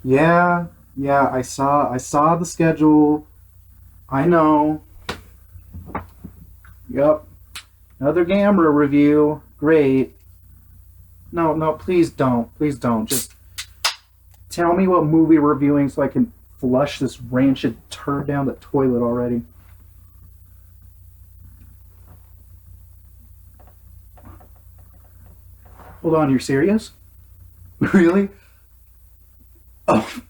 Yeah, yeah, I saw the schedule. I know. Yep. Another Gamera review. Great. No, no, please don't. Please don't. Just tell me what movie we're reviewing so I can flush this rancid turd down the toilet already. Hold on, you're serious? Really? Oh,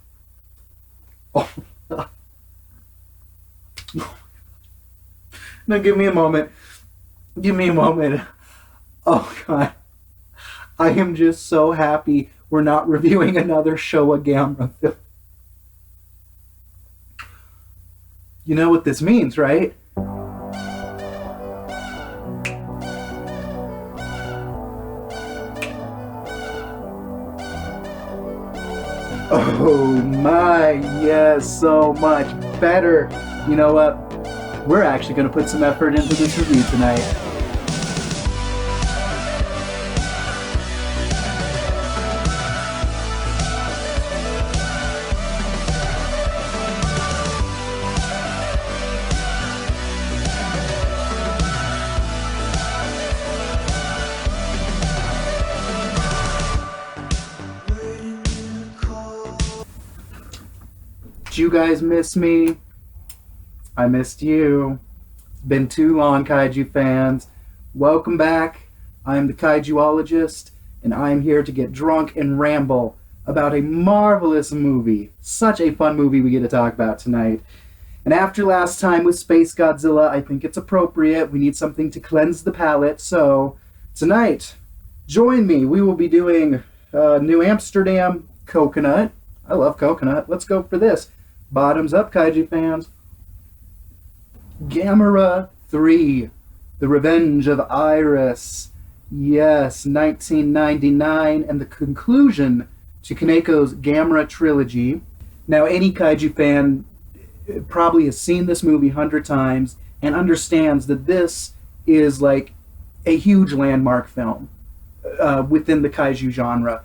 oh. No, give me a moment. Give me a moment. Oh god. I am just so happy we're not reviewing another Showa Gamera film. You know what this means, right? Oh my, yes, so much better. You know what? We're actually going to put some effort into this review tonight. Did you guys miss me? I missed you. It's been too long, Kaiju fans. Welcome back. I'm the Kaijuologist, and I'm here to get drunk and ramble about a marvelous movie. Such a fun movie we get to talk about tonight. And after last time with Space Godzilla, I think it's appropriate. We need something to cleanse the palate. So tonight, join me. We will be doing New Amsterdam Coconut. I love coconut. Let's go for this. Bottoms up, Kaiju fans. Gamera 3, The Revenge of Iris. Yes, 1999, and the conclusion to Kaneko's Gamera trilogy. Now, any Kaiju fan probably has seen this movie 100 times and understands that this is like a huge landmark film within the Kaiju genre.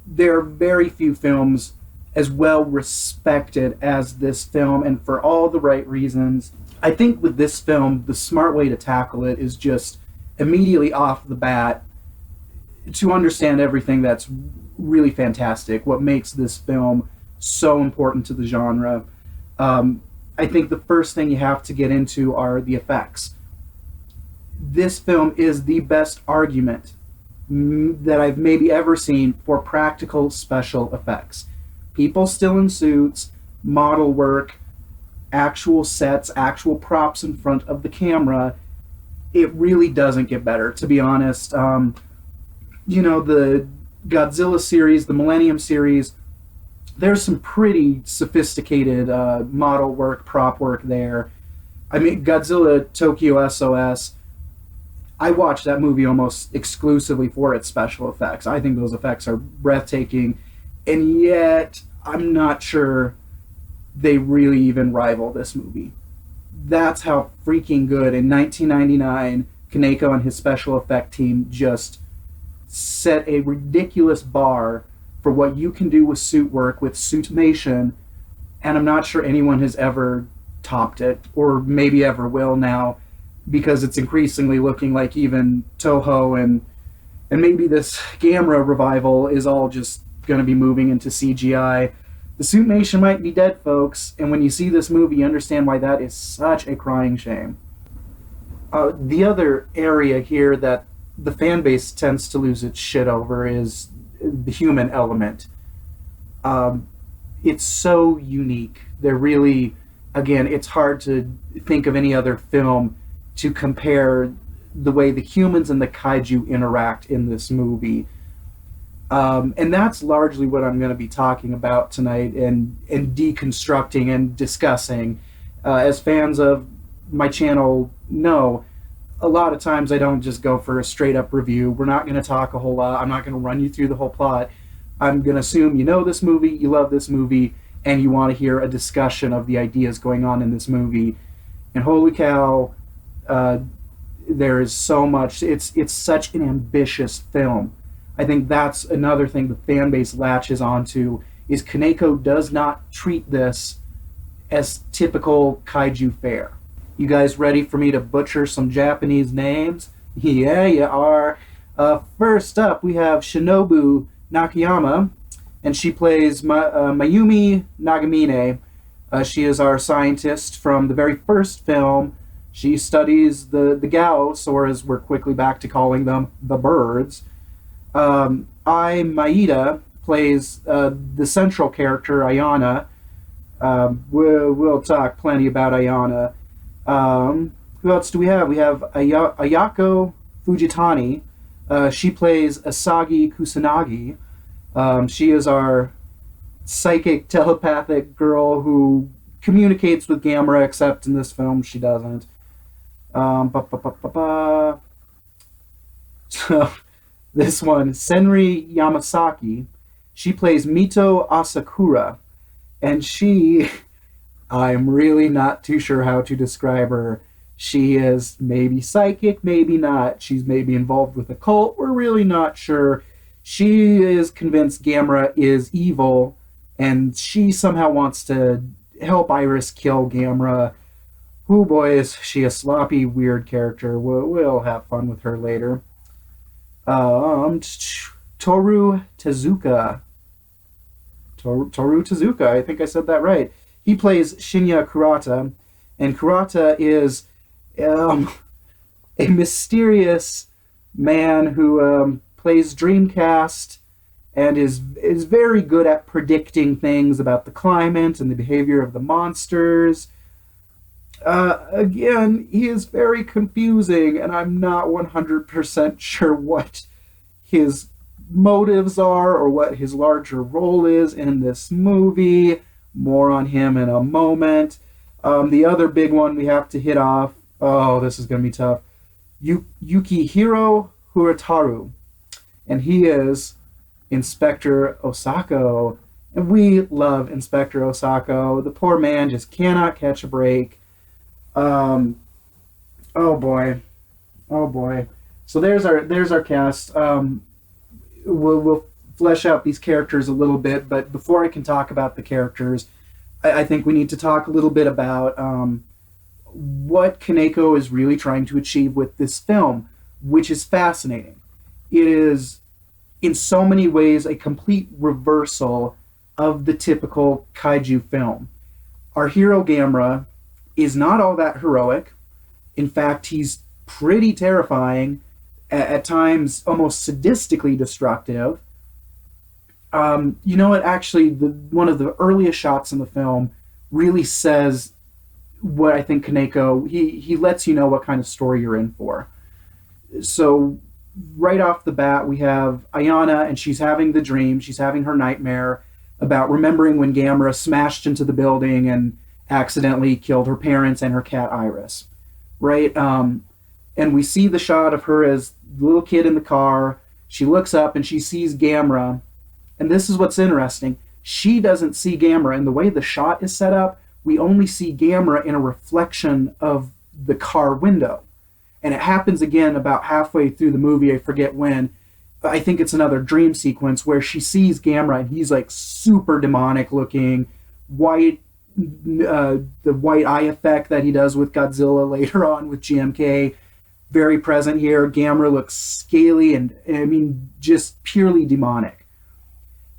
There are very few films as well respected as this film, and for all the right reasons. I think with this film, the smart way to tackle it is just immediately off the bat to understand everything that's really fantastic, what makes this film so important to the genre. I think the first thing you have to get into are the effects. This film is the best argument that I've maybe ever seen for practical special effects. People still in suits, model work, actual sets, actual props in front of the camera. It really doesn't get better, to be honest. The Godzilla series, the Millennium series, there's some pretty sophisticated model work, prop work there. I mean, Godzilla Tokyo SOS, I watched that movie almost exclusively for its special effects. I think those effects are breathtaking, and yet I'm not sure they really even rival this movie. That's how freaking good in 1999 Kaneko and his special effect team just set a ridiculous bar for what you can do with suit work, with suitmation, and I'm not sure anyone has ever topped it, or maybe ever will now, because it's increasingly looking like even Toho and maybe this Gamera revival is all just going to be moving into CGI. The suitmation might be dead, folks, and when you see this movie, you understand why that is such a crying shame. The other area here that the fan base tends to lose its shit over is the human element. It's so unique. They're really, again, it's hard to think of any other film to compare the way the humans and the kaiju interact in this movie. And that's largely what I'm going to be talking about tonight and deconstructing and discussing. As fans of my channel know, a lot of times I don't just go for a straight up review. We're not going to talk a whole lot. I'm not going to run you through the whole plot. I'm going to assume you know this movie, you love this movie, and you want to hear a discussion of the ideas going on in this movie. And holy cow, there is so much. It's such an ambitious film. I think that's another thing the fan base latches onto is Kaneko does not treat this as typical kaiju fare. You guys ready for me to butcher some Japanese names? Yeah, you are. First up, we have Shinobu Nakayama, and she plays Mayumi Nagamine. She is our scientist from the very first film. She studies the Gauss, or as we're quickly back to calling them, the birds. Ai Maeda plays the central character, Ayana. We'll talk plenty about Ayana. Who else do we have? We have Ayako Fujitani. She plays Asagi Kusanagi. She is our psychic telepathic girl who communicates with Gamera, except in this film she doesn't. So this one, Senri Yamasaki, she plays Mito Asakura, and I'm really not too sure how to describe her. She is maybe psychic, maybe not. She's maybe involved with a cult. We're really not sure. She is convinced Gamera is evil, and she somehow wants to help Iris kill Gamera. Oh boy, is she a sloppy, weird character. We'll have fun with her later. Toru Tezuka. Toru Tezuka, I think I said that right. He plays Shinya Kurata, and Kurata is a mysterious man who plays Dreamcast and is very good at predicting things about the climate and the behavior of the monsters. Again, he is very confusing, and I'm not 100% sure what his motives are or what his larger role is in this movie. More on him in a moment. The other big one we have to hit off. Oh, this is going to be tough. Yukihiro Hurataru. And he is Inspector Osako. And we love Inspector Osako. The poor man just cannot catch a break. Oh boy. So there's our cast. We'll flesh out these characters a little bit, but before I can talk about the characters, I think we need to talk a little bit about what Kaneko is really trying to achieve with this film, which is fascinating. It is, in so many ways, a complete reversal of the typical kaiju film. Our hero Gamera is not all that heroic. In fact, he's pretty terrifying, at times almost sadistically destructive. You know what? Actually, one of the earliest shots in the film really says what I think Kaneko, he lets you know what kind of story you're in for. So right off the bat, we have Ayana, and she's having the dream, she's having her nightmare about remembering when Gamera smashed into the building and accidentally killed her parents and her cat Iris, right? And we see the shot of her as the little kid in the car. She looks up and she sees Gamera, and this is what's interesting. She doesn't see Gamera, and the way the shot is set up, we only see Gamera in a reflection of the car window. And it happens again about halfway through the movie, I forget when. I think it's another dream sequence where she sees Gamera, and he's like super demonic looking, white, the white eye effect that he does with Godzilla later on with GMK, very present here. Gamera looks scaly and I mean, just purely demonic.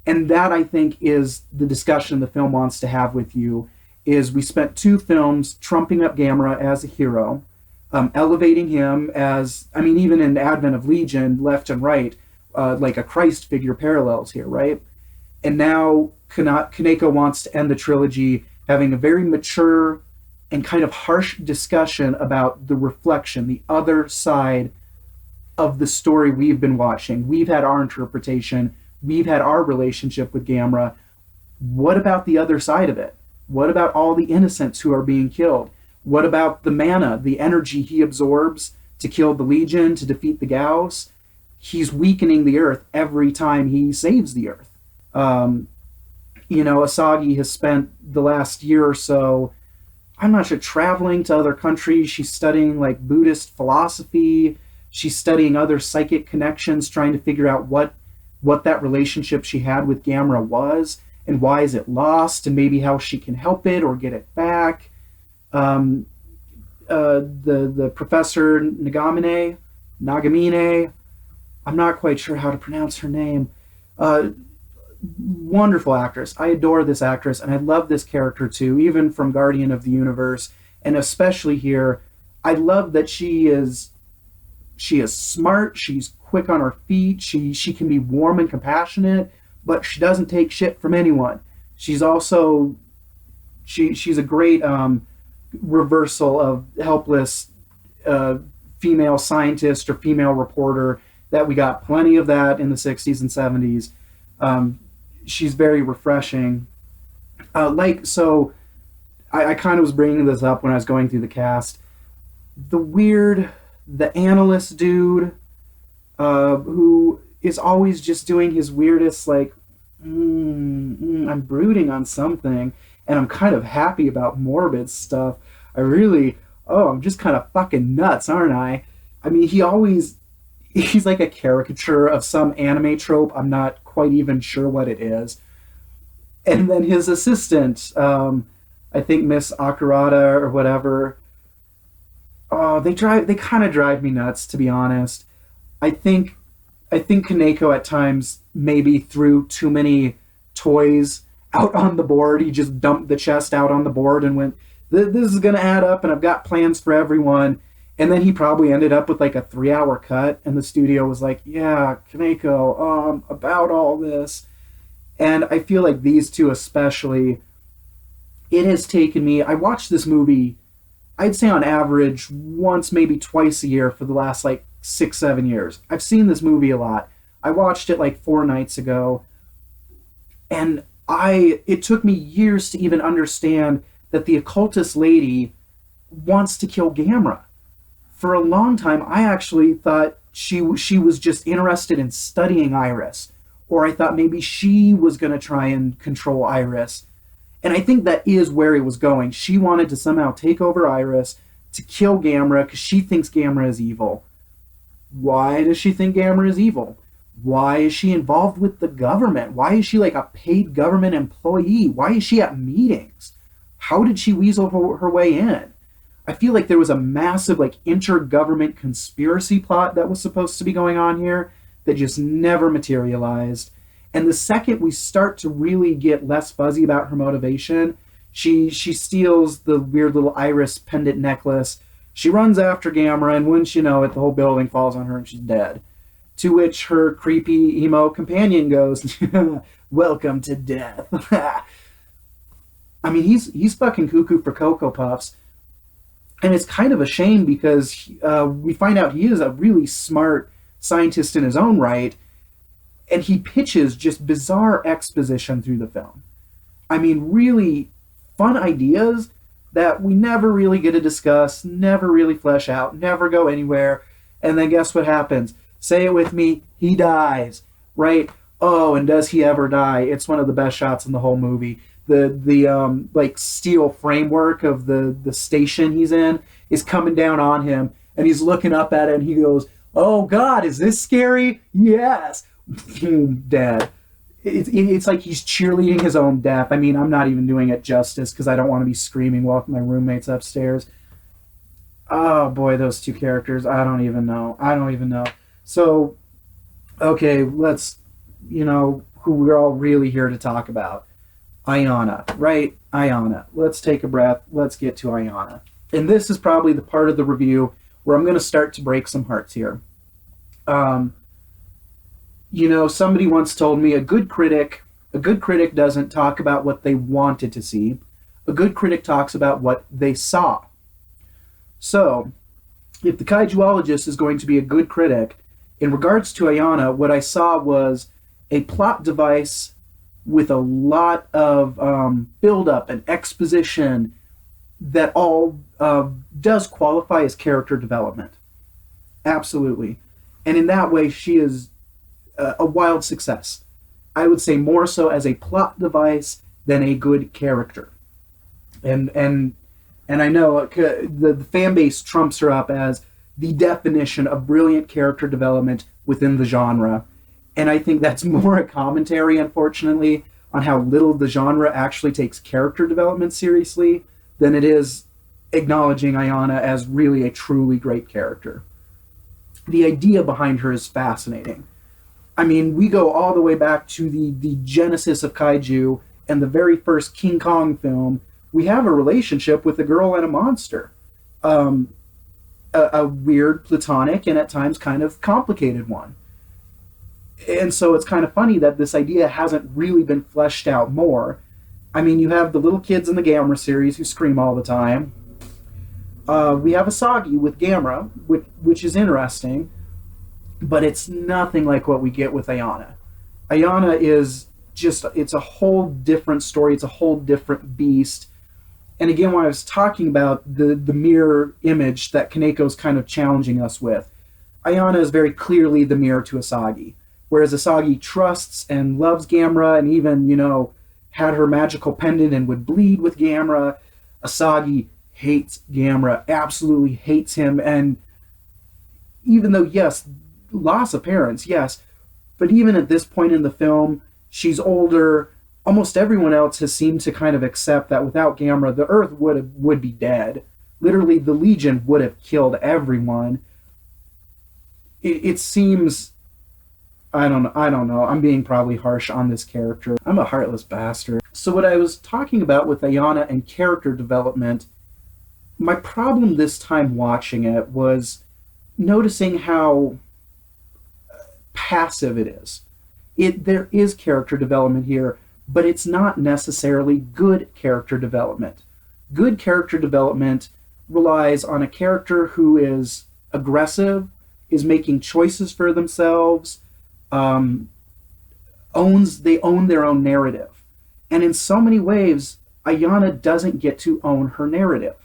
And that, I think, is the discussion the film wants to have with you, is we spent 2 films trumping up Gamera as a hero, elevating him as, I mean, even in Advent of Legion, left and right, like a Christ figure parallels here, right? And now Kaneko wants to end the trilogy having a very mature and kind of harsh discussion about the reflection, the other side of the story we've been watching. We've had our interpretation. We've had our relationship with Gamera. What about the other side of it? What about all the innocents who are being killed? What about the mana, the energy he absorbs to kill the Legion, to defeat the Gauss? He's weakening the Earth every time he saves the Earth. Asagi has spent the last year or so, I'm not sure, traveling to other countries. She's studying like Buddhist philosophy. She's studying other psychic connections, trying to figure out what that relationship she had with Gamera was. and why is it lost, and maybe how she can help it or get it back. The professor Nagamine, I'm not quite sure how to pronounce her name. Wonderful actress. I adore this actress, and I love this character too, even from Guardian of the Universe, and especially here. I love that she is smart, she's quick on her feet, she can be warm and compassionate, but she doesn't take shit from anyone. She's also she's a great reversal of helpless female scientist or female reporter that we got plenty of that in the 60s and 70s. She's very refreshing. I kind of was bringing this up when I was going through the cast. The analyst dude who is always just doing his weirdest, like, I'm brooding on something, and I'm kind of happy about morbid stuff. I'm just kind of fucking nuts, aren't I? I mean, he's like a caricature of some anime trope. I'm not quite even sure what it is. And then his assistant, I think Miss Akurata or whatever, they kind of drive me nuts, to be honest. I think Kaneko at times maybe threw too many toys out on the board. He just dumped the chest out on the board and went, this is going to add up, and I've got plans for everyone. And then he probably ended up with like a 3-hour cut, and the studio was like, yeah, Kaneko, about all this. And I feel like these two especially, it has taken me, I watched this movie, I'd say on average, once, maybe twice a year for the last like 6-7 years. I've seen this movie a lot. I watched it like 4 nights ago, and it took me years to even understand that the occultist lady wants to kill Gamera. For a long time, I actually thought she was just interested in studying Iris, or I thought maybe she was going to try and control Iris. And I think that is where it was going. She wanted to somehow take over Iris to kill Gamera because she thinks Gamera is evil. Why does she think Gamera is evil? Why is she involved with the government? Why is she like a paid government employee? Why is she at meetings? How did she weasel her way in? I feel like there was a massive like intergovernment conspiracy plot that was supposed to be going on here that just never materialized. And the second we start to really get less fuzzy about her motivation, she steals the weird little iris pendant necklace. She runs after Gamera, and wouldn't you know it, the whole building falls on her and she's dead. To which her creepy emo companion goes, "Welcome to death." I mean, he's fucking cuckoo for Cocoa Puffs. And it's kind of a shame because we find out he is a really smart scientist in his own right, and he pitches just bizarre exposition through the film. I mean, really fun ideas that we never really get to discuss, never really flesh out, never go anywhere. And then guess what happens? Say it with me, he dies, right? Oh, and does he ever die? It's one of the best shots in the whole movie. The like steel framework of the station he's in is coming down on him, and he's looking up at it, and he goes, "Oh God, is this scary?" Yes. Boom, dead. It's like he's cheerleading his own death. I mean, I'm not even doing it justice because I don't want to be screaming while my roommate's upstairs. Oh boy, those two characters. I don't even know. So, okay, let's, who we're all really here to talk about. Ayana, right? Ayana. Let's take a breath. Let's get to Ayana. And this is probably the part of the review where I'm going to start to break some hearts here. Somebody once told me a good critic doesn't talk about what they wanted to see. A good critic talks about what they saw. So, if the Kaijuologist is going to be a good critic, in regards to Ayana, what I saw was a plot device with a lot of build-up and exposition that all does qualify as character development. Absolutely. And in that way, she is a wild success. I would say more so as a plot device than a good character. And I know the fan base trumps her up as the definition of brilliant character development within the genre. And I think that's more a commentary, unfortunately, on how little the genre actually takes character development seriously than it is acknowledging Ayana as really a truly great character. The idea behind her is fascinating. I mean, we go all the way back to the genesis of Kaiju and the very first King Kong film. We have a relationship with a girl and a monster. A weird, platonic, and at times kind of complicated one. And so it's kind of funny that this idea hasn't really been fleshed out more. I mean, you have the little kids in the Gamera series who scream all the time. We have Asagi with Gamera, which is interesting, but it's nothing like what we get with Ayana. Ayana is just, it's a whole different story. It's a whole different beast. And again, when I was talking about the mirror image that Kaneko's kind of challenging us with, Ayana is very clearly the mirror to Asagi. Whereas Asagi trusts and loves Gamera and even, had her magical pendant and would bleed with Gamera, Asagi hates Gamera, absolutely hates him. And even though, yes, loss of parents, yes, but even at this point in the film, she's older. Almost everyone else has seemed to kind of accept that without Gamera, the Earth would be dead. Literally, the Legion would have killed everyone. It seems, I don't know. I'm being probably harsh on this character. I'm a heartless bastard. So what I was talking about with Ayana and character development, my problem this time watching it was noticing how passive it is. There is character development here, but it's not necessarily good character development. Good character development relies on a character who is aggressive, is making choices for themselves, they own their own narrative. And in so many ways, Ayana doesn't get to own her narrative.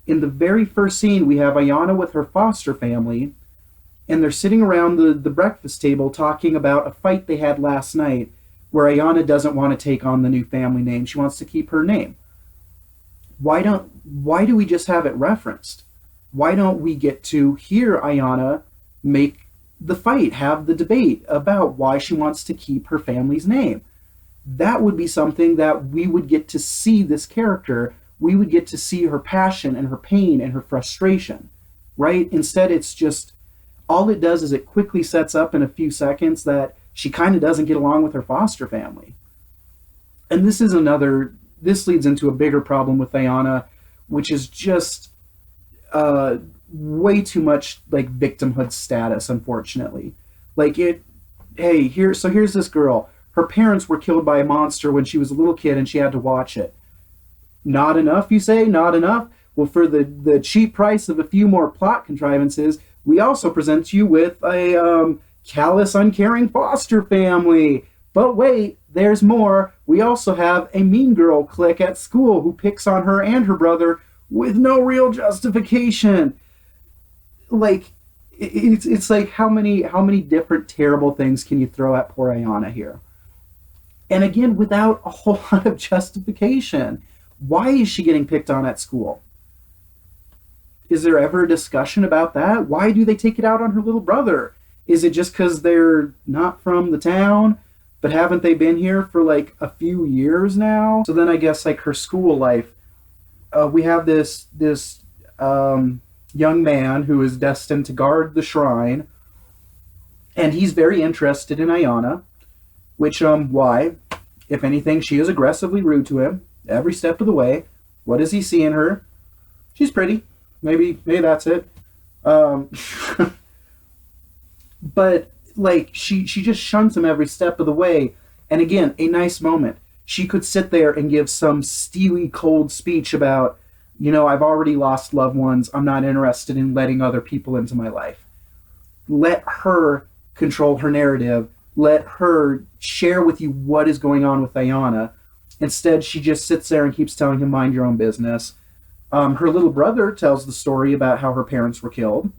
In the very first scene, we have Ayana with her foster family, and they're sitting around the breakfast table talking about a fight they had last night where Ayana doesn't want to take on the new family name. She wants to keep her name. Why do we just have it referenced? Why don't we get to hear Ayana make the fight, have the debate about why she wants to keep her family's name? That would be something that we would get to see this character. We would get to see her passion and her pain and her frustration, right? Instead, it's just, all it does is it quickly sets up in a few seconds that she kind of doesn't get along with her foster family. And this leads into a bigger problem with Ayana, which is just way too much like victimhood status, unfortunately. Here's this girl. Her parents were killed by a monster when she was a little kid and she had to watch it. Not enough, you say? Not enough? Well, for the cheap price of a few more plot contrivances, we also present you with a callous, uncaring foster family. But wait, there's more. We also have a mean girl clique at school who picks on her and her brother with no real justification. It's like how many different terrible things can you throw at poor Ayana here? And again, without a whole lot of justification. Why is she getting picked on at school? Is there ever a discussion about that? Why do they take it out on her little brother? Is it just because they're not from the town? But haven't they been here for like a few years now? So then I guess like her school life, we have this young man who is destined to guard the shrine, and he's very interested in Ayana, which why? If anything, she is aggressively rude to him every step of the way. What does he see in her? She's pretty. Maybe that's it. But like she just shuns him every step of the way. And again, a nice moment. She could sit there and give some steely, cold speech about, I've already lost loved ones. I'm not interested in letting other people into my life. Let her control her narrative. Let her share with you what is going on with Ayana. Instead, she just sits there and keeps telling him, mind your own business. Her little brother tells the story about how her parents were killed.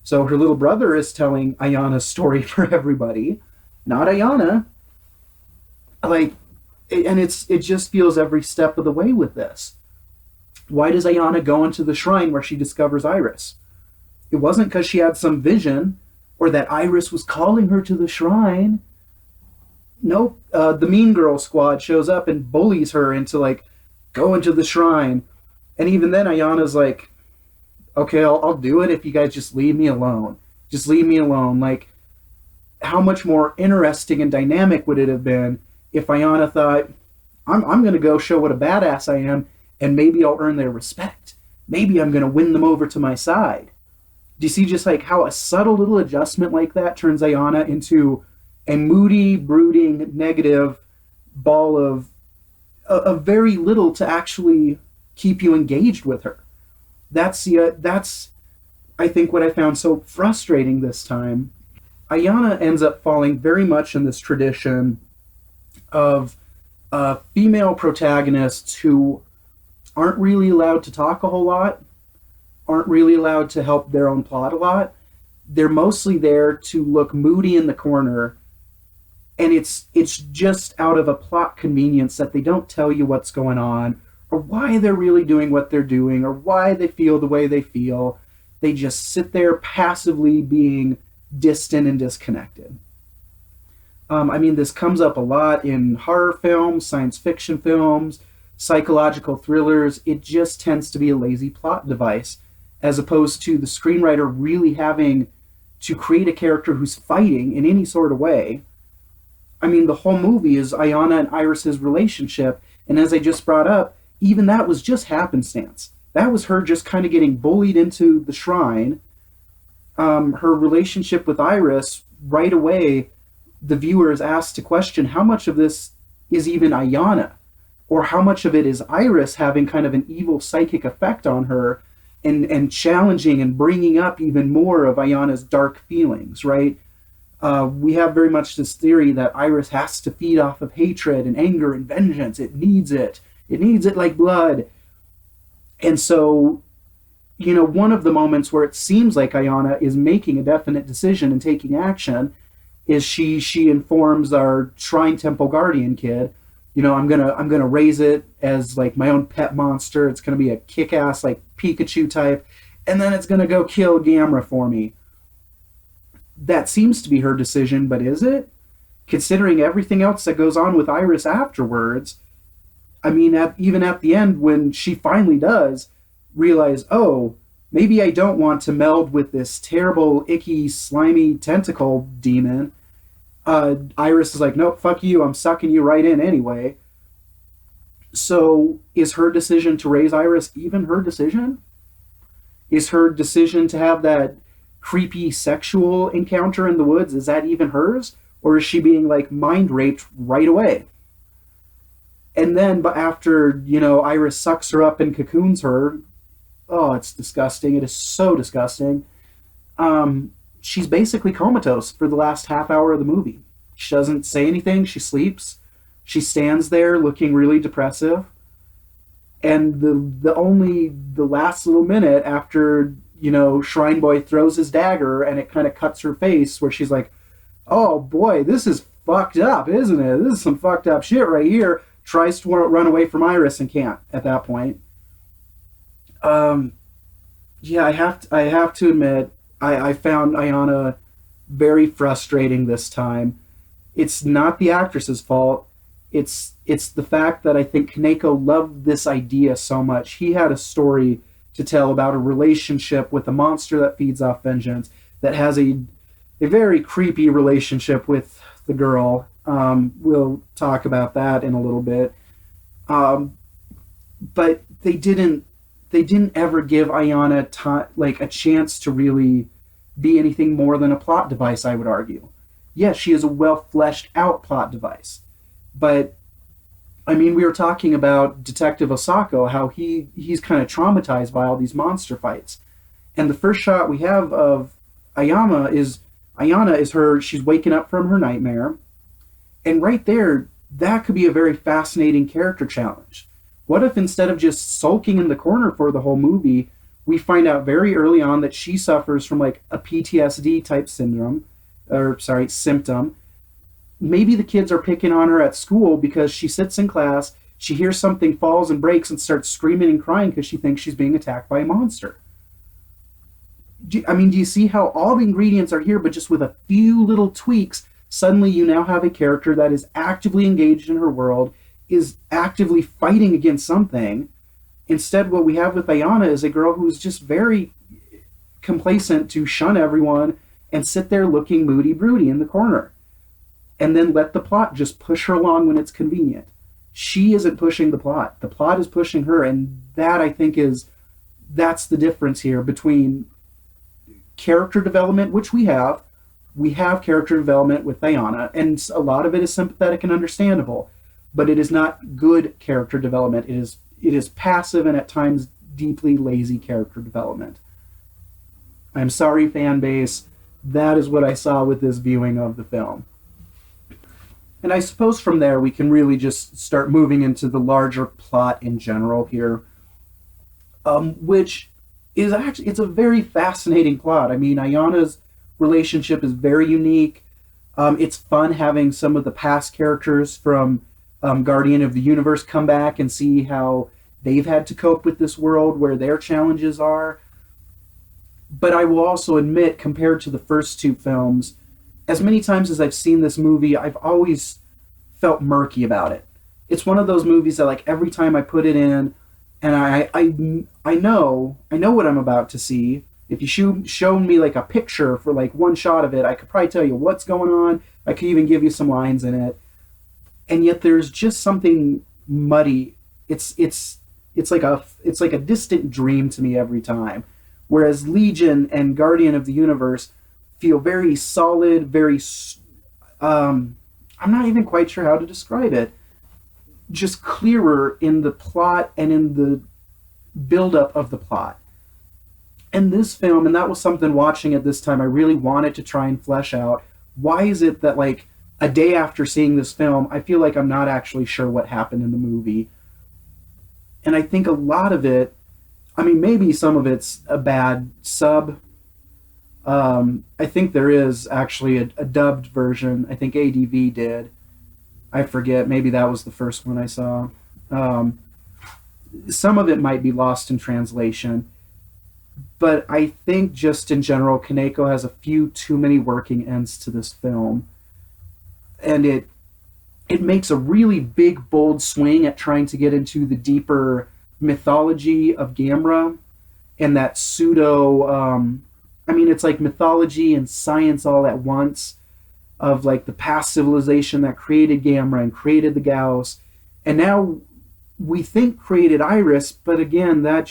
So her little brother is telling Ayana's story for everybody, not Ayana. It just feels every step of the way with this. Why does Ayana go into the shrine where she discovers Iris? It wasn't because she had some vision or that Iris was calling her to the shrine. nope. The Mean Girl squad shows up and bullies her into like going to the shrine. And even then, Ayana's like, okay, I'll do it if you guys just leave me alone. Just leave me alone. Like, how much more interesting and dynamic would it have been if Ayana thought, I'm going to go show what a badass I am, and maybe I'll earn their respect. Maybe I'm going to win them over to my side. Do you see just like how a subtle little adjustment like that turns Ayana into a moody, brooding, negative ball of very little to actually keep you engaged with her? That's I think what I found so frustrating this time. Ayana ends up falling very much in this tradition of female protagonists who aren't really allowed to talk a whole lot, aren't really allowed to help their own plot a lot. They're mostly there to look moody in the corner, and it's just out of a plot convenience that they don't tell you what's going on, or why they're really doing what they're doing, or why they feel the way they feel. They just sit there passively being distant and disconnected. I mean, this comes up a lot in horror films, science fiction films, psychological thrillers. It just tends to be a lazy plot device, as opposed to the screenwriter really having to create a character who's fighting in any sort of way. I mean, the whole movie is Ayana and Iris's relationship, and as I just brought up, even that was just happenstance. That was her just kind of getting bullied into the shrine. Her relationship with Iris, right away, the viewer is asked to question how much of this is even Ayana, or how much of it is Iris having kind of an evil psychic effect on her, and challenging and bringing up even more of Ayana's dark feelings, right? We have very much this theory that Iris has to feed off of hatred and anger and vengeance. It needs it. It needs it like blood. And so, one of the moments where it seems like Ayana is making a definite decision and taking action is she informs our Shrine Temple Guardian kid, I'm gonna raise it as like my own pet monster. It's gonna be a kick-ass like Pikachu type, and then it's gonna go kill Gamera for me. That seems to be her decision, but is it? Considering everything else that goes on with Iris afterwards, I mean, even at the end when she finally does realize, oh, maybe I don't want to meld with this terrible, icky, slimy tentacle demon. Iris is like, nope, fuck you, I'm sucking you right in anyway. So is her decision to raise Iris even her decision? Is her decision to have that creepy sexual encounter in the woods, is that even hers? Or is she being like mind raped right away? And then, but after, Iris sucks her up and cocoons her, oh, it's disgusting. It is so disgusting. She's basically comatose for the last half hour of the movie. She doesn't say anything. She sleeps. She stands there looking really depressive. And the last little minute after, Shrine Boy throws his dagger and it kind of cuts her face, where she's like, oh boy, this is fucked up, isn't it? This is some fucked up shit right here. Tries to run away from Iris and can't at that point. Yeah, I have to admit, I found Ayana very frustrating this time. It's not the actress's fault. It's the fact that I think Kaneko loved this idea so much. He had a story to tell about a relationship with a monster that feeds off vengeance, that has a very creepy relationship with the girl. We'll talk about that in a little bit. But they didn't ever give Ayana like a chance to really be anything more than a plot device, I would argue. Yes, she is a well-fleshed out plot device. But I mean, we were talking about Detective Osako, how he's kind of traumatized by all these monster fights. And the first shot we have of Ayana is her, she's waking up from her nightmare. And right there, that could be a very fascinating character challenge. What if instead of just sulking in the corner for the whole movie, we find out very early on that she suffers from like a PTSD type symptom. Maybe the kids are picking on her at school because she sits in class, she hears something falls and breaks and starts screaming and crying because she thinks she's being attacked by a monster. Do you see how all the ingredients are here, but just with a few little tweaks, Suddenly you now have a character that is actively engaged in her world, is actively fighting against something. Instead, what we have with Ayana is a girl who's just very complacent to shun everyone and sit there looking moody broody in the corner, and then let the plot just push her along when it's convenient. She isn't pushing the plot. The plot is pushing her, and that, I think, that's the difference here between character development, which we have. We have character development with Ayana, and a lot of it is sympathetic and understandable, but it is not good character development. It is passive and at times deeply lazy character development. I'm sorry, fan base. That is what I saw with this viewing of the film. And I suppose from there we can really just start moving into the larger plot in general here, which is actually, it's a very fascinating plot. I mean, Ayana's relationship is very unique. It's fun having some of the past characters from Guardian of the Universe come back and see how they've had to cope with this world, where their challenges are. But I will also admit, compared to the first two films, as many times as I've seen this movie, I've always felt murky about it. It's one of those movies that, like, every time I put it in, and I know what I'm about to see. If you show me like a picture for like one shot of it, I could probably tell you what's going on. I could even give you some lines in it. And yet there's just something muddy. It's like a distant dream to me every time. Whereas Legion and Guardian of the Universe feel very solid, very I'm not even quite sure how to describe it. Just clearer in the plot and in the buildup of the plot. And this film, and that was something watching at this time I really wanted to try and flesh out. Why is it that, like, a day after seeing this film, I feel like I'm not actually sure what happened in the movie? And I think a lot of it, I mean, maybe some of it's a bad sub. I think there is actually a dubbed version. I think ADV did. I forget. Maybe that was the first one I saw. Some of it might be lost in translation. But I think just in general, Kaneko has a few too many working ends to this film. And it makes a really big, bold swing at trying to get into the deeper mythology of Gamera and that pseudo... I mean, it's like mythology and science all at once, of like the past civilization that created Gamera and created the Gauss. And now we think created Iris, but again, that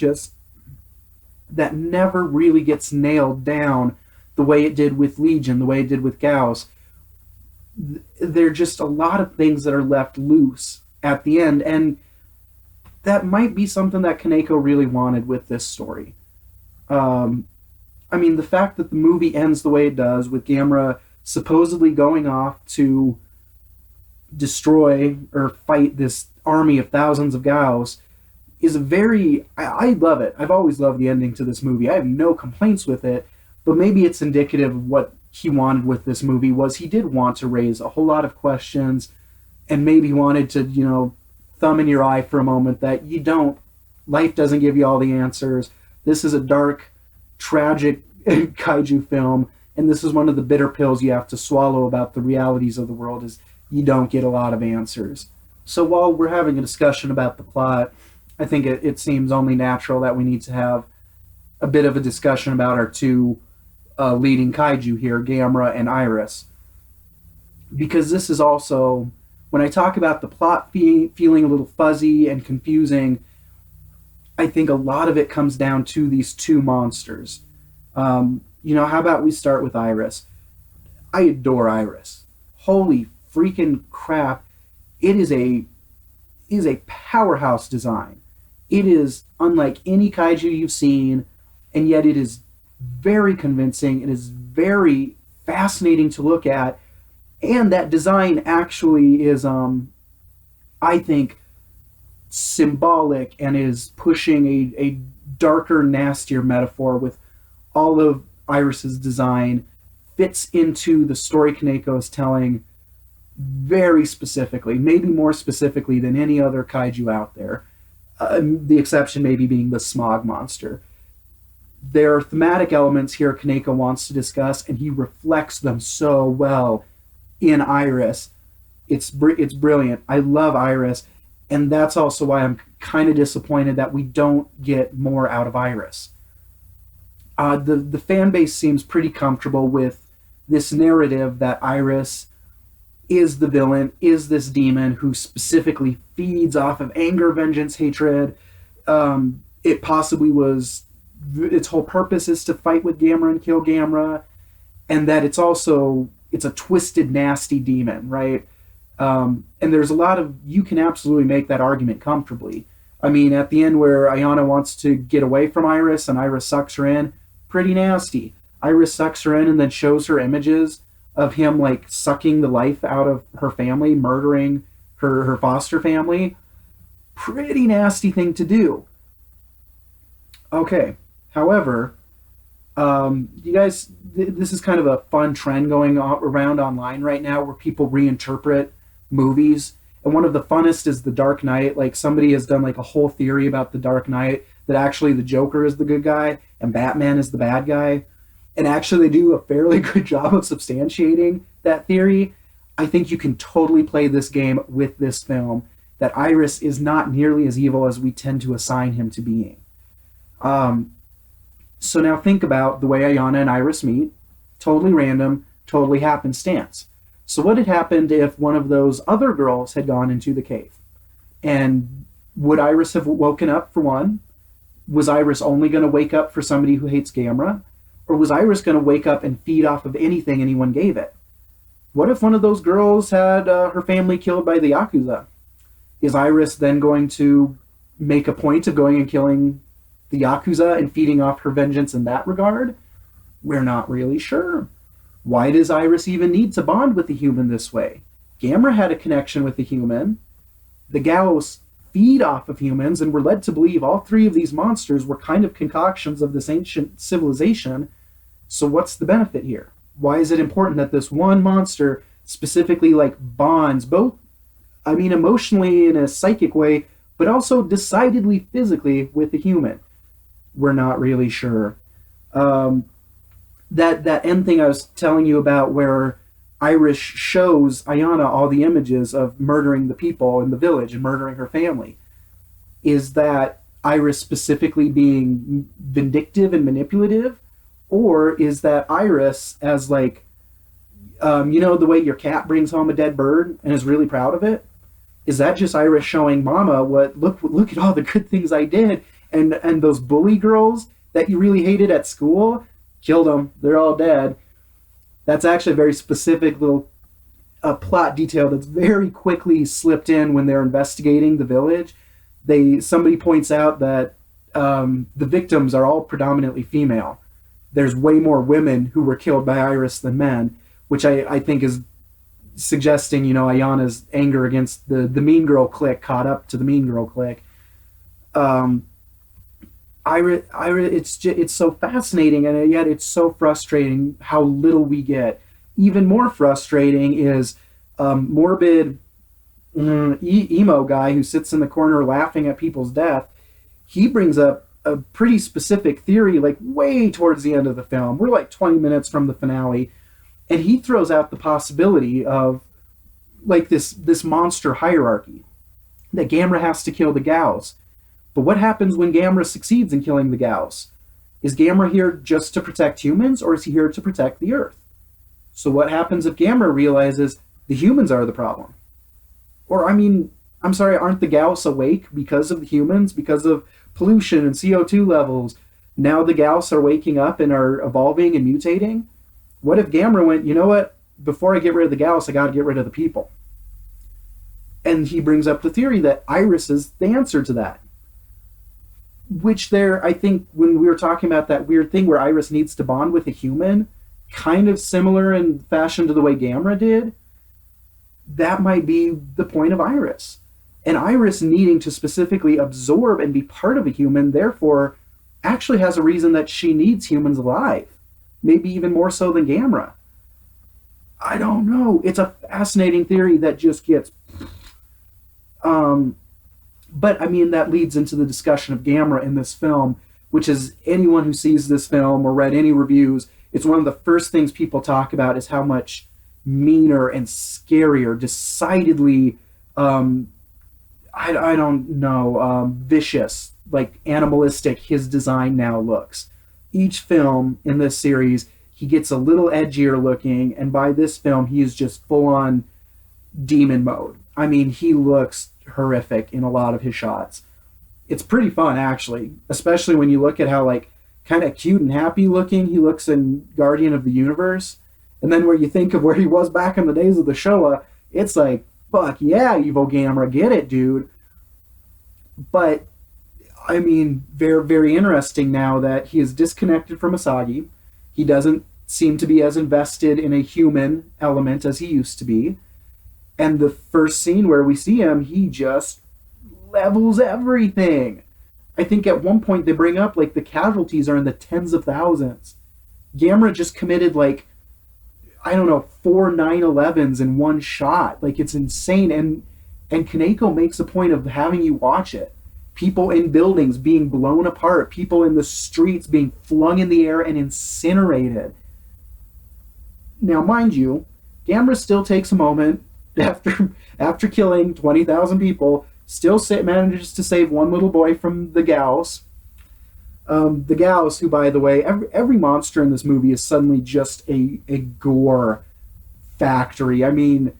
never really gets nailed down the way it did with Legion, the way it did with Gauss. There are just a lot of things that are left loose at the end, and that might be something that Kaneko really wanted with this story. I mean, the fact that the movie ends the way it does, with Gamera supposedly going off to destroy or fight this army of thousands of Gauss, is a very... I love it. I've always loved the ending to this movie. I have no complaints with it, but maybe it's indicative of what he wanted with this movie. Was he did want to raise a whole lot of questions, and maybe wanted to, thumb in your eye for a moment that life doesn't give you all the answers. This is a dark, tragic kaiju film, and this is one of the bitter pills you have to swallow about the realities of the world, is you don't get a lot of answers. So while we're having a discussion about the plot, I think it seems only natural that we need to have a bit of a discussion about our two leading kaiju here, Gamera and Iris. Because this is also, when I talk about the plot feeling a little fuzzy and confusing, I think a lot of it comes down to these two monsters. How about we start with Iris? I adore Iris. Holy freaking crap. It is a powerhouse design. It is unlike any kaiju you've seen, and yet it is very convincing. It is very fascinating to look at, and that design actually is, I think, symbolic and is pushing a darker, nastier metaphor with all of Iris's design. Fits into the story Kaneko is telling very specifically, maybe more specifically than any other kaiju out there. The exception maybe being the smog monster. There are thematic elements here Kaneko wants to discuss, and he reflects them so well in Iris. It's brilliant. I love Iris, and that's also why I'm kind of disappointed that we don't get more out of Iris. The fan base seems pretty comfortable with this narrative that Iris is the villain, is this demon who specifically feeds off of anger, vengeance, hatred. It possibly was, its whole purpose is to fight with Gamera and kill Gamera, and that it's a twisted, nasty demon, right? And there's a lot of, you can absolutely make that argument comfortably. I mean, at the end where Ayana wants to get away from Iris and Iris sucks her in, pretty nasty. Iris sucks her in and then shows her images of him like sucking the life out of her family, murdering her foster family. Pretty nasty thing to do. Okay, however, you guys, this is kind of a fun trend going around online right now where people reinterpret movies. And one of the funnest is The Dark Knight. Like, somebody has done like a whole theory about The Dark Knight, that actually the Joker is the good guy and Batman is the bad guy. And actually they do a fairly good job of substantiating that theory. I think you can totally play this game with this film, that Iris is not nearly as evil as we tend to assign him to being. So now think about the way Ayana and Iris meet. Totally random, totally happenstance. So what had happened if one of those other girls had gone into the cave? And would Iris have woken up for one? Was Iris only going to wake up for somebody who hates Gamera? Or was Iris going to wake up and feed off of anything anyone gave it? What if one of those girls had her family killed by the Yakuza? Is Iris then going to make a point of going and killing the Yakuza and feeding off her vengeance in that regard? We're not really sure. Why does Iris even need to bond with the human this way? Gamera had a connection with the human. The Gyaos feed off of humans, and we're led to believe all three of these monsters were kind of concoctions of this ancient civilization. So what's the benefit here? Why is it important that this one monster specifically like bonds both, I mean, emotionally in a psychic way, but also decidedly physically with the human? We're not really sure. That end thing I was telling you about where Iris shows Ayana all the images of murdering the people in the village and murdering her family. Is that Iris specifically being vindictive and manipulative? Or is that Iris as like, you know, the way your cat brings home a dead bird and is really proud of it? Is that just Iris showing Mama look at all the good things I did, and those bully girls that you really hated at school, killed them, they're all dead. That's actually a very specific little plot detail that's very quickly slipped in when they're investigating the village. Somebody points out that the victims are all predominantly female. There's way more women who were killed by Iris than men, which I think is suggesting, you know, Ayana's anger against the Mean Girl clique caught up to the Mean Girl clique. Iris, it's so fascinating, and yet it's so frustrating how little we get. Even more frustrating is morbid emo guy who sits in the corner laughing at people's death. He brings up a pretty specific theory, like way towards the end of the film. We're like 20 minutes from the finale, and he throws out the possibility of like this monster hierarchy, that Gamera has to kill the Gyaos. But what happens when Gamera succeeds in killing the Gyaos? Is Gamera here just to protect humans, or is he here to protect the Earth? So what happens if Gamera realizes the humans are the problem? Or, I mean, I'm sorry, aren't the Gyaos awake because of the humans, because of pollution and CO2 levels? Now the Gyaos are waking up and are evolving and mutating? What if Gamera went, you know what, before I get rid of the Gyaos, I gotta get rid of the people? And he brings up the theory that Iris is the answer to that. Which there, I think, when we were talking about that weird thing where Iris needs to bond with a human, kind of similar in fashion to the way Gamera did, that might be the point of Iris. And Iris needing to specifically absorb and be part of a human, therefore, actually has a reason that she needs humans alive. Maybe even more so than Gamera. I don't know. It's a fascinating theory that just gets... But, I mean, that leads into the discussion of Gamera in this film, which is anyone who sees this film or read any reviews, it's one of the first things people talk about is how much meaner and scarier, decidedly, I don't know, vicious, like animalistic his design now looks. Each film in this series, he gets a little edgier looking, and by this film, he is just full on demon mode. I mean, he looks horrific in a lot of his shots. It's pretty fun, actually, especially when you look at how, like, kind of cute and happy looking he looks in Guardian of the Universe. And then where you think of where he was back in the days of the Showa, it's like, fuck yeah, Evil Gamera, get it, dude. But, I mean, very, very interesting now that he is disconnected from Asagi. He doesn't seem to be as invested in a human element as he used to be. And the first scene where we see him, he just levels everything. I think at one point they bring up, like, the casualties are in the tens of thousands. Gamera just committed, like, I don't know, 4 9/11s in one shot. Like, it's insane. And Kaneko makes a point of having you watch it. People in buildings being blown apart. People in the streets being flung in the air and incinerated. Now, mind you, Gamera still takes a moment after killing 20,000 people, still manages to save one little boy from the Gauss. The Gauss, who, by the way, every monster in this movie is suddenly just a gore factory. I mean,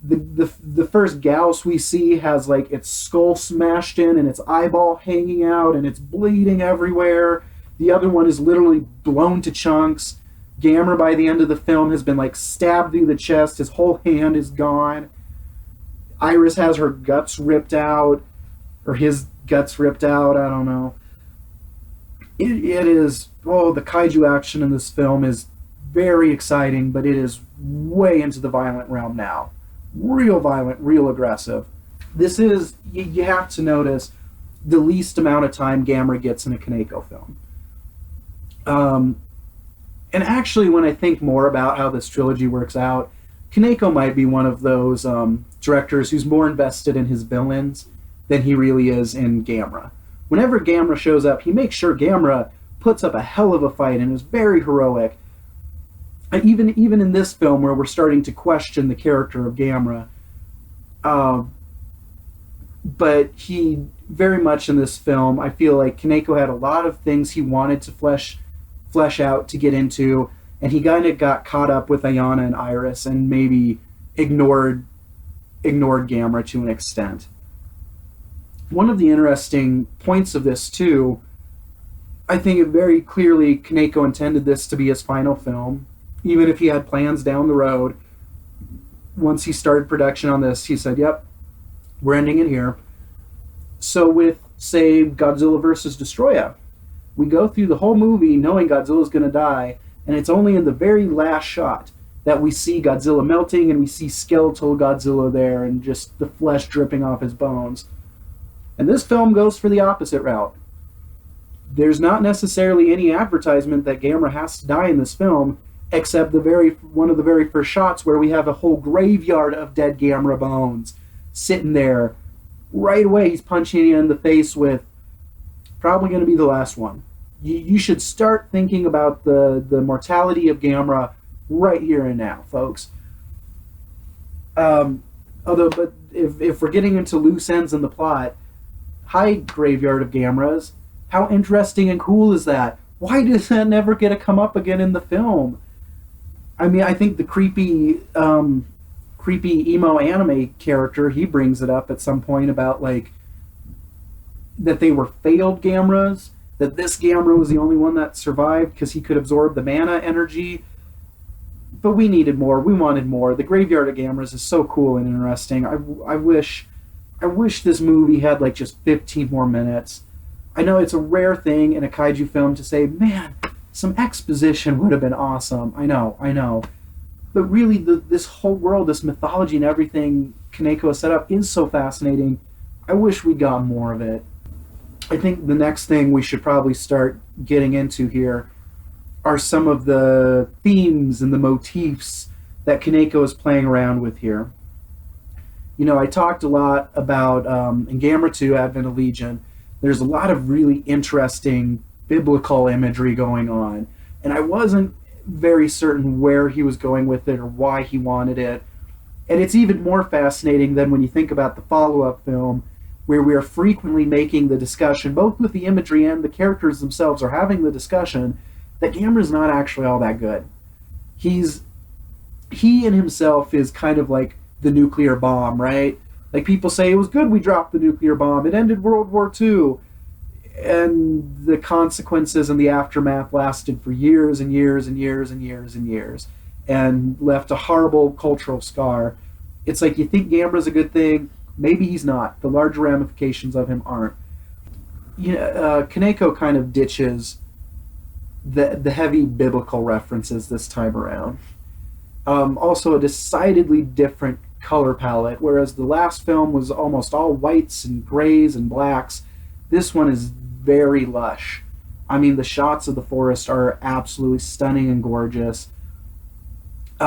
the first Gauss we see has, like, its skull smashed in and its eyeball hanging out and it's bleeding everywhere. The other one is literally blown to chunks. Gamera, by the end of the film, has been, like, stabbed through the chest. His whole hand is gone. Iris has her guts ripped out, or his guts ripped out, I don't know. It is, the Kaiju action in this film is very exciting, but it is way into the violent realm now. Real violent, real aggressive. This is, you have to notice, the least amount of time Gamera gets in a Kaneko film. And actually, when I think more about how this trilogy works out, Kaneko might be one of those directors who's more invested in his villains than he really is in Gamera. Whenever Gamera shows up, he makes sure Gamera puts up a hell of a fight and is very heroic. And even in this film, where we're starting to question the character of Gamera, but he very much in this film, I feel like Kaneko had a lot of things he wanted to flesh out to get into, and he kind of got caught up with Ayana and Iris and maybe ignored Gamera to an extent. One of the interesting points of this, too, I think very clearly Kaneko intended this to be his final film, even if he had plans down the road. Once he started production on this, he said, yep, we're ending it here. So with, say, Godzilla vs. Destroya, we go through the whole movie knowing Godzilla's going to die, and it's only in the very last shot that we see Godzilla melting and we see skeletal Godzilla there and just the flesh dripping off his bones. And this film goes for the opposite route. There's not necessarily any advertisement that Gamera has to die in this film, except one of the very first shots where we have a whole graveyard of dead Gamera bones sitting there. Right away, he's punching you in the face with probably going to be the last one. You should start thinking about the mortality of Gamera right here and now, folks. But if we're getting into loose ends in the plot, hi, Graveyard of Gameras. How interesting and cool is that? Why does that never get to come up again in the film? I mean, I think the creepy emo anime character, he brings it up at some point about, like, that they were failed Gameras, that this Gamera was the only one that survived because he could absorb the mana energy. But we needed more. We wanted more. The Graveyard of Gameras is so cool and interesting. I wish this movie had, like, just 15 more minutes. I know it's a rare thing in a kaiju film to say, man, some exposition would have been awesome. I know. But really, this whole world, this mythology and everything Kaneko has set up is so fascinating. I wish we got more of it. I think the next thing we should probably start getting into here are some of the themes and the motifs that Kaneko is playing around with here. You know, I talked a lot about, in Gamera 2, Advent of Legion, there's a lot of really interesting biblical imagery going on. And I wasn't very certain where he was going with it or why he wanted it. And it's even more fascinating than when you think about the follow-up film, where we are frequently making the discussion, both with the imagery and the characters themselves are having the discussion, that Gamera's not actually all that good. He in himself is kind of like the nuclear bomb, right? Like people say it was good we dropped the nuclear bomb. It ended World War II. And the consequences and the aftermath lasted for years and years and years and years and years and left a horrible cultural scar. It's like you think Gamera's a good thing, maybe he's not. The larger ramifications of him aren't. Kaneko kind of ditches the heavy biblical references this time around. Also, a decidedly different color palette, whereas the last film was almost all whites and grays and blacks. This one is very lush. I mean, the shots of the forest are absolutely stunning and gorgeous. We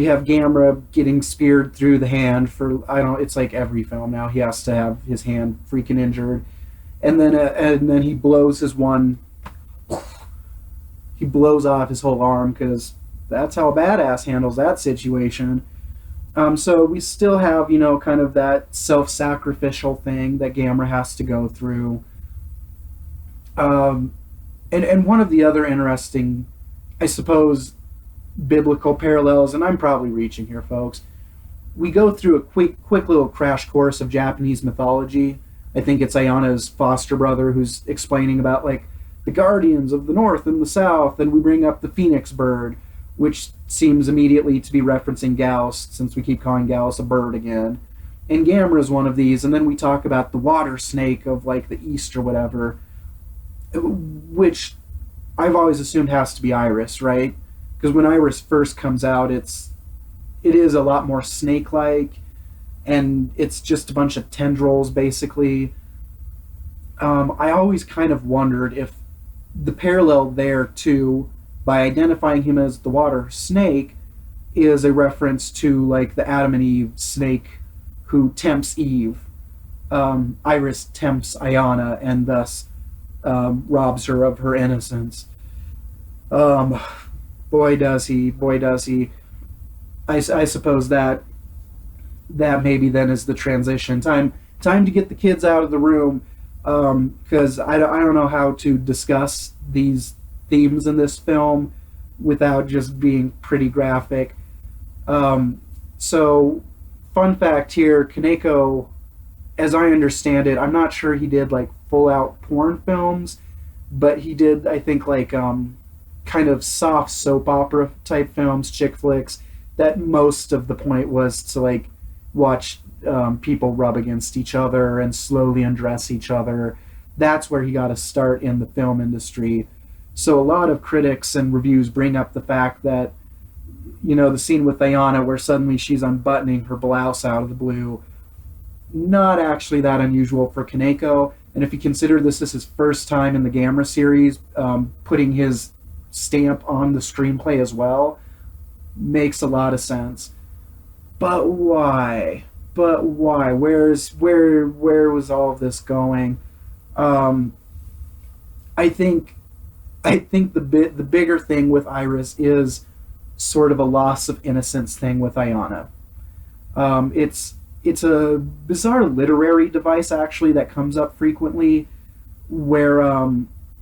have Gamera getting speared through the hand for it's like every film now he has to have his hand freaking injured, and then he blows he blows off his whole arm because that's how a badass handles that situation. So we still have, kind of that self-sacrificial thing that Gamera has to go through. And one of the other interesting, I suppose, biblical parallels, and I'm probably reaching here, folks, we go through a quick little crash course of Japanese mythology. I think it's Ayana's foster brother who's explaining about, like, the guardians of the north and the south, and we bring up the phoenix bird, which seems immediately to be referencing Gauss, since we keep calling Gauss a bird again. And Gamera is one of these, and then we talk about the water snake of, like, the east or whatever, which I've always assumed has to be Iris, right? Because when Iris first comes out, it is a lot more snake-like, and it's just a bunch of tendrils, basically. I always kind of wondered if the parallel there, too, by identifying him as the water snake, is a reference to, like, the Adam and Eve snake who tempts Eve. Iris tempts Ayana and thus robs her of her innocence. Boy does he. I suppose that maybe then is the transition. Time to get the kids out of the room, because I don't know how to discuss these themes in this film without just being pretty graphic. So, fun fact here, Kaneko, as I understand it, I'm not sure he did, like, full-out porn films, but he did, I think, like, kind of soft soap opera type films, chick flicks, that most of the point was to, like, watch people rub against each other and slowly undress each other. That's where he got a start in the film industry. So a lot of critics and reviews bring up the fact that, the scene with Ayana where suddenly she's unbuttoning her blouse out of the blue, not actually that unusual for Kaneko. And if you consider this is his first time in the Gamera series, putting his stamp on the screenplay as well, makes a lot of sense. But why? Where was all of this going? I think the bigger thing with Iris is sort of a loss of innocence thing with Ayana. It's a bizarre literary device, actually, that comes up frequently, where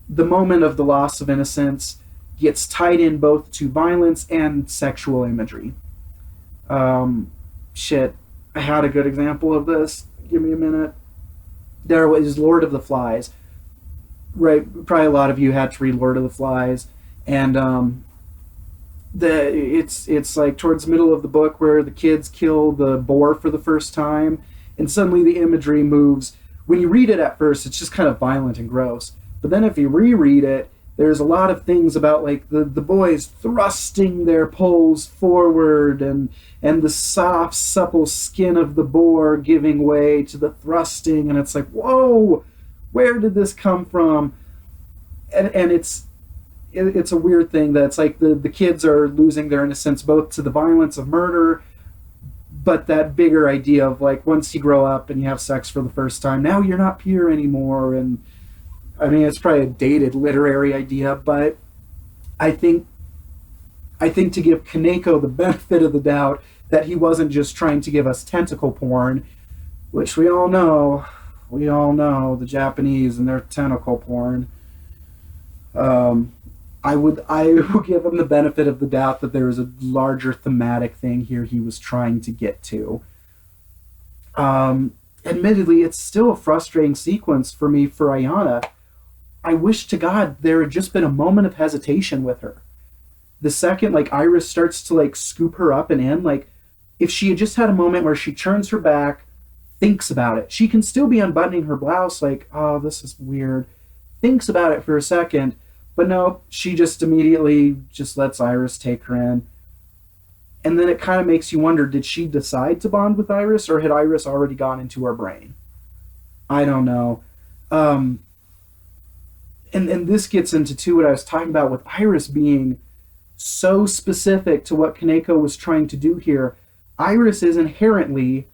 the moment of the loss of innocence gets tied in both to violence and sexual imagery. I had a good example of this. Give me a minute. There was Lord of the Flies. Right, probably a lot of you had to read Lord of the Flies, and it's like towards the middle of the book where the kids kill the boar for the first time, and suddenly the imagery moves. When you read it at first, it's just kind of violent and gross, but then if you reread it, there's a lot of things about, like, the boys thrusting their poles forward and the soft, supple skin of the boar giving way to the thrusting, and it's like, whoa, where did this come from? And it's a weird thing that's like the kids are losing their innocence both to the violence of murder, but that bigger idea of, like, once you grow up and you have sex for the first time, now you're not pure anymore. And I mean, it's probably a dated literary idea, but I think to give Kaneko the benefit of the doubt that he wasn't just trying to give us tentacle porn, which we all know the Japanese and their tentacle porn. I would give him the benefit of the doubt that there was a larger thematic thing here he was trying to get to. Admittedly, it's still a frustrating sequence for me for Ayana. I wish to God there had just been a moment of hesitation with her. The second, like, Iris starts to, like, scoop her up and in, like, if she had just had a moment where she turns her back, thinks about it. She can still be unbuttoning her blouse, like, oh, this is weird. Thinks about it for a second, but no, she just immediately just lets Iris take her in. And then it kind of makes you wonder, did she decide to bond with Iris, or had Iris already gone into her brain? I don't know. And this gets into, too, what I was talking about with Iris being so specific to what Kaneko was trying to do here. Iris is inherently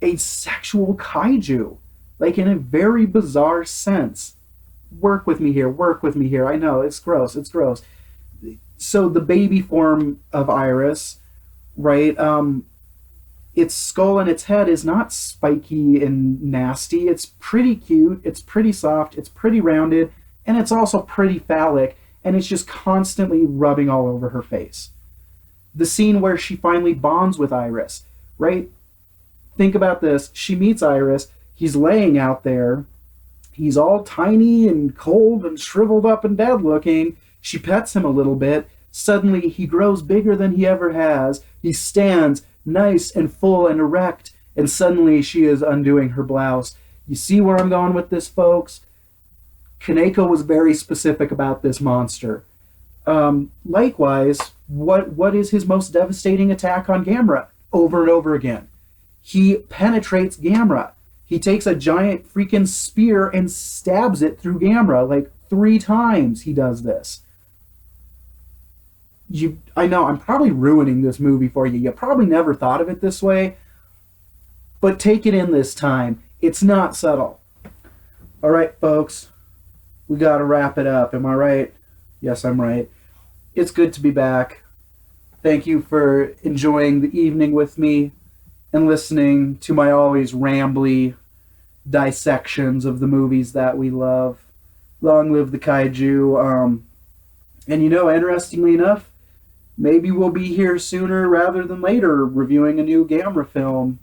a sexual kaiju, like in a very bizarre sense. Work with me here. I know, it's gross. So the baby form of Iris, right, its skull and its head is not spiky and nasty. It's pretty cute, it's pretty soft, it's pretty rounded, and it's also pretty phallic, and it's just constantly rubbing all over her face. The scene where she finally bonds with Iris, right? Think about this. She meets Iris. He's laying out there. He's all tiny and cold and shriveled up and dead looking. She pets him a little bit. Suddenly, he grows bigger than he ever has. He stands nice and full and erect, and suddenly she is undoing her blouse. You see where I'm going with this, folks? Kaneko was very specific about this monster. Likewise, what is his most devastating attack on Gamera? Over and over again. He penetrates Gamera. He takes a giant freaking spear and stabs it through Gamera. Like 3 times he does this. I know, I'm probably ruining this movie for you. You probably never thought of it this way. But take it in this time. It's not subtle. Alright, folks. We gotta wrap it up. Am I right? Yes, I'm right. It's good to be back. Thank you for enjoying the evening with me and listening to my always rambly dissections of the movies that we love. Long live the kaiju. And you know, interestingly enough, maybe we'll be here sooner rather than later reviewing a new Gamera film.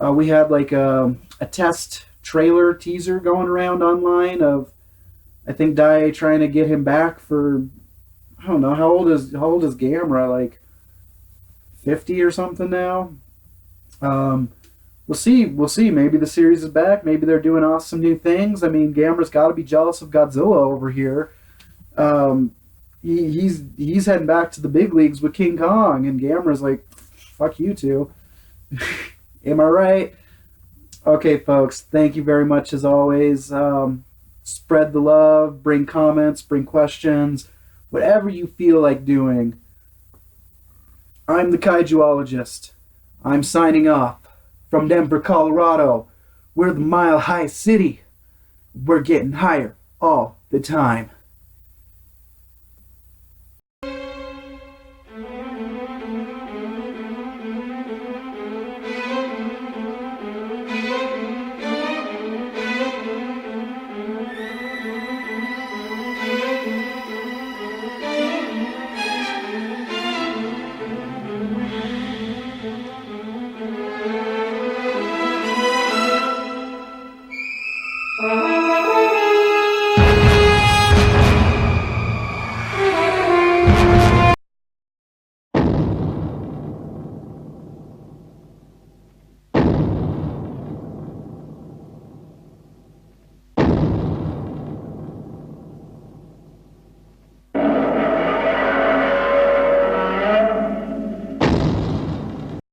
We had like a test trailer teaser going around online of, I think, Dai trying to get him back for, I don't know, how old is Gamera? Like 50 or something now? We'll see. Maybe the series is back. Maybe they're doing awesome new things. I mean, Gamera's got to be jealous of Godzilla over here. He's heading back to the big leagues with King Kong, and Gamera's like, fuck you two. Am I right? Okay, folks. Thank you very much as always. Spread the love. Bring comments. Bring questions. Whatever you feel like doing. I'm the Kaijuologist. I'm signing off from Denver, Colorado. We're the Mile High City. We're getting higher all the time.